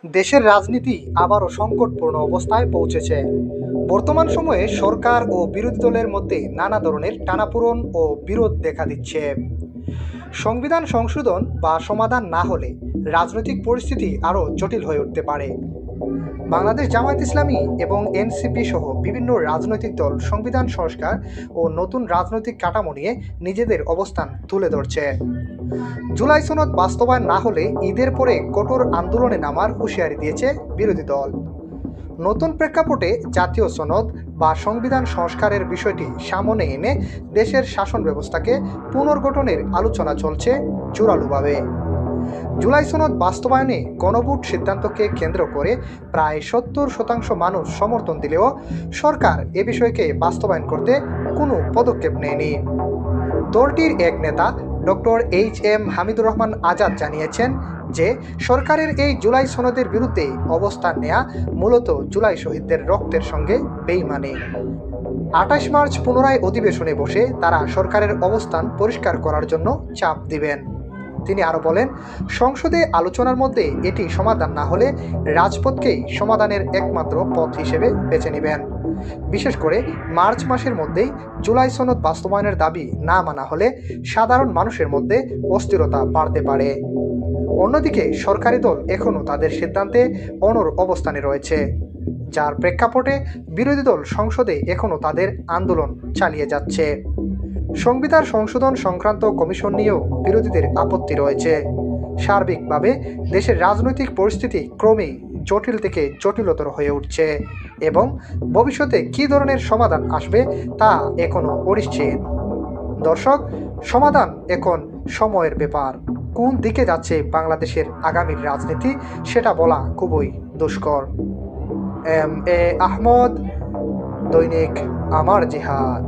দেশের রাজনীতি আবারও সংকটপূর্ণ অবস্থায় পৌঁছেছে। বর্তমান সময়ে সরকার ও বিরোধী দলের মধ্যে নানা ধরনের টানাপোড়েন ও বিরোধ দেখা দিচ্ছে। সংবিধান সংশোধন বা সমাধান না হলে রাজনৈতিক পরিস্থিতি আরও জটিল হয়ে উঠতে পারে। বাংলাদেশ জামায়াত ইসলামী এবং এনসিপি সহ বিভিন্ন রাজনৈতিক দল সংবিধান সংস্কার ও নতুন রাজনৈতিক কাঠামো নিয়ে নিজেদের অবস্থান তুলে ধরছে। জুলাই সনদ বাস্তবায়ন না হলে ঈদের পরে কঠোর আন্দোলনে নামার হুঁশিয়ারি দিয়েছে বিরোধী দল। নতুন প্রেক্ষাপটে জাতীয় সনদ বা সংবিধান সংস্কারের বিষয়টি সামনে এনে দেশের শাসন ব্যবস্থাকে পুনর্গঠনের আলোচনা চলছে জোরালোভাবে। জুলাই সনদ বাস্তবায়নে গণভোট সিদ্ধান্তকে কেন্দ্র করে প্রায় ৭০% মানুষ সমর্থন দিলেও সরকার এ বিষয়কে বাস্তবায়ন করতে কোনো পদক্ষেপ নেয়নি। দলটির এক নেতা ডক্টর এইচ.এম. হামিদুর রহমান আজাদ জানিয়েছেন যে সরকারের এই জুলাই সনদের বিরুদ্ধে অবস্থান নেয়া মূলত জুলাই শহীদদের রক্তের সঙ্গে বেইমানি। ২৮ মার্চ পুনরায় অধিবেশনে বসে তারা সরকারের অবস্থান পরিষ্কার করার জন্য চাপ দিবেন। তিনি আরও বলেন, সংসদে আলোচনার মধ্যে এটি সমাধান না হলে রাজপথকেই সমাধানের একমাত্র পথ হিসেবে বেছে নেবেন। বিশেষ করে মার্চ মাসের মধ্যেই জুলাই সনদ বাস্তবায়নের দাবি না মানা হলে সাধারণ মানুষের মধ্যে অস্থিরতা বাড়তে পারে। অন্যদিকে সরকারি দল এখনও তাদের সিদ্ধান্তে অনড় অবস্থানে রয়েছে, যার প্রেক্ষাপটে বিরোধী দল সংসদে এখনও তাদের আন্দোলন চালিয়ে যাচ্ছে। সংবিধান সংশোধন সংক্রান্ত কমিশন নিয়েও বিরোধীদের আপত্তি রয়েছে। সার্বিকভাবে দেশের রাজনৈতিক পরিস্থিতি ক্রমেই জটিল থেকে জটিলতর হয়ে উঠছে এবং ভবিষ্যতে কী ধরনের সমাধান আসবে তা এখনও অনিশ্চিত। দর্শক, সমাধান এখন সময়ের ব্যাপার। কোন দিকে যাচ্ছে বাংলাদেশের আগামীর রাজনীতি সেটা বলা খুবই দুষ্কর। এম এ আহমদ, দৈনিক আমার জিহাদ।